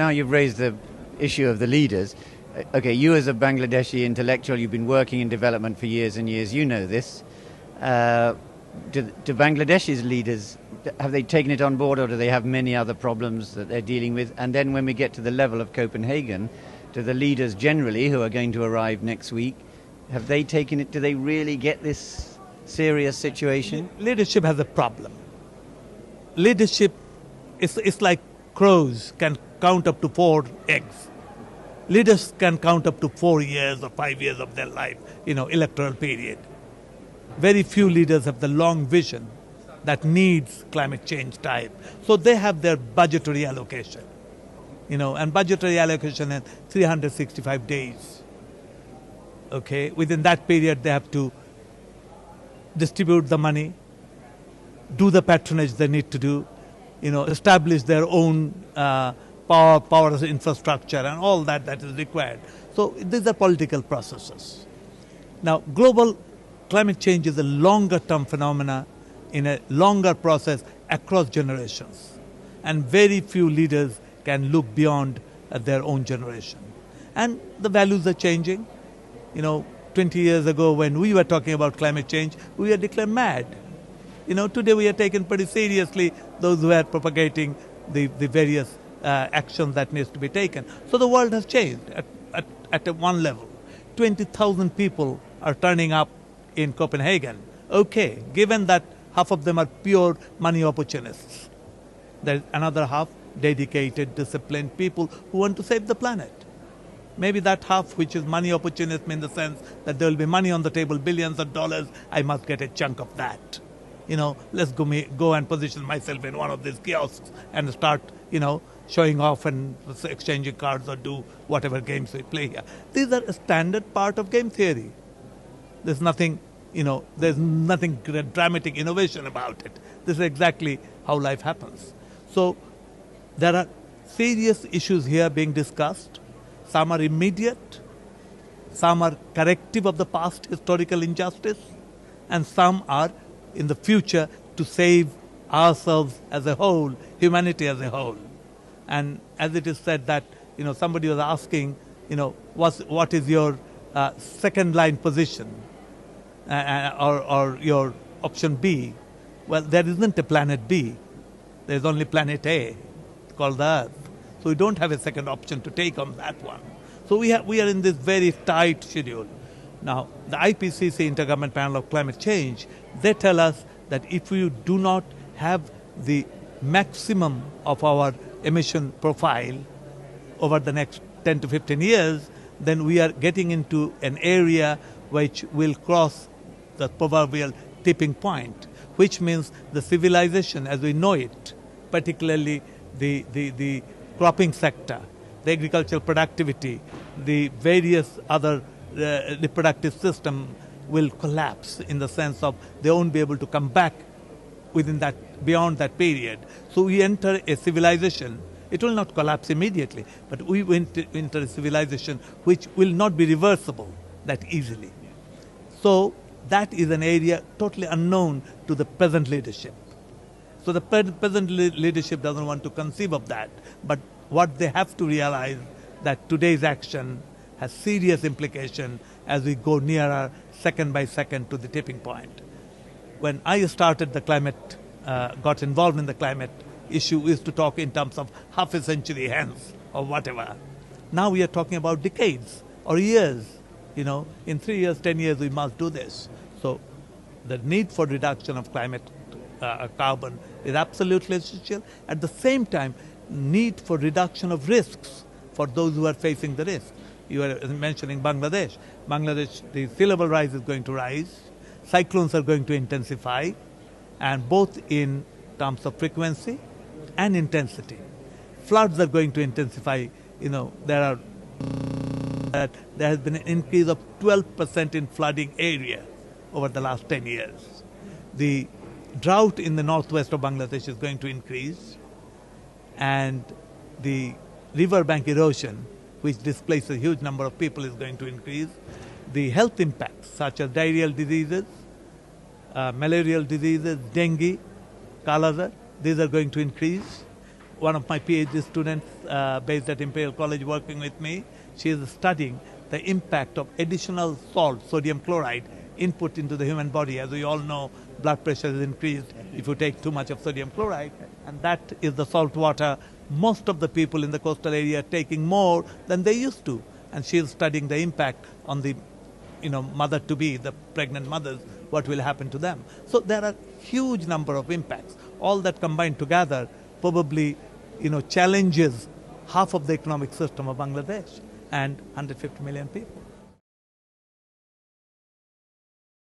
now you've raised the issue of the leaders. Okay, you as a Bangladeshi intellectual, you've been working in development for years and years, you know this. Do Bangladesh's leaders, have they taken it on board, or do they have many other problems that they're dealing with? And then when we get to the level of Copenhagen, do the leaders generally, who are going to arrive next week, have they taken it, do they really get this serious situation? Leadership has a problem. Leadership is like crows can count up to 4 eggs. Leaders can count up to 4 years or 5 years of their life, electoral period. Very few leaders have the long vision that needs climate change type. So they have their budgetary allocation, and budgetary allocation is 365 days. Okay, within that period they have to distribute the money, do the patronage they need to do, establish their own power infrastructure and all that is required. So these are political processes. Now, global climate change is a longer term phenomena in a longer process across generations. And very few leaders can look beyond their own generation. And the values are changing. 20 years ago when we were talking about climate change, we were declared mad. Today we are taken pretty seriously, those who are propagating the various actions that needs to be taken. So the world has changed at one level. 20,000 people are turning up in Copenhagen. Okay, given that half of them are pure money opportunists, there's another half dedicated, disciplined people who want to save the planet. Maybe that half, which is money opportunism in the sense that there will be money on the table, billions of dollars, I must get a chunk of that. Let's go and position myself in one of these kiosks and start, showing off and exchanging cards or do whatever games we play here. These are a standard part of game theory. There's nothing, there's nothing dramatic innovation about it. This is exactly how life happens. So there are serious issues here being discussed. Some are immediate, some are corrective of the past historical injustice, and some are in the future to save ourselves as a whole, humanity as a whole. And as it is said that, somebody was asking, what is your second line position or your option B? Well, there isn't a planet B. There's only planet A, called the Earth. So we don't have a second option to take on that one. So we are in this very tight schedule. Now, the IPCC, Intergovernmental Panel of Climate Change, they tell us that if we do not have the maximum of our emission profile over the next 10 to 15 years, then we are getting into an area which will cross the proverbial tipping point, which means the civilization as we know it, particularly the cropping sector, the agricultural productivity, the various other reproductive system will collapse in the sense of they won't be able to come back beyond that period. So we enter a civilization. It will not collapse immediately, but we enter a civilization which will not be reversible that easily. So that is an area totally unknown to the present leadership. So the present leadership doesn't want to conceive of that, but what they have to realize that today's action has serious implication as we go nearer second by second to the tipping point. When I started the climate, got involved in the climate issue, we used to talk in terms of half a century hence or whatever. Now we are talking about decades or years. In 3 years, 10 years, we must do this. So the need for reduction of climate carbon is absolutely essential. At the same time, need for reduction of risks for those who are facing the risk. You were mentioning Bangladesh. Bangladesh, the sea level rise is going to rise. Cyclones are going to intensify, and both in terms of frequency and intensity. Floods are going to intensify. There has been an increase of 12% in flooding area over the last 10 years. The drought in the northwest of Bangladesh is going to increase, and the riverbank erosion, which displaces a huge number of people, is going to increase. The health impacts, such as diarrheal diseases, malarial diseases, dengue, cholera, these are going to increase. one of my PhD students based at Imperial College working with me, she is studying the impact of additional salt, sodium chloride, input into the human body. As we all know, blood pressure is increased if you take too much of sodium chloride, and that is the salt water. Most of the people in the coastal area are taking more than they used to, and she is studying the impact on the mother-to-be, the pregnant mothers, what will happen to them. So there are huge number of impacts. All that combined together probably challenges half of the economic system of Bangladesh and 150 million people.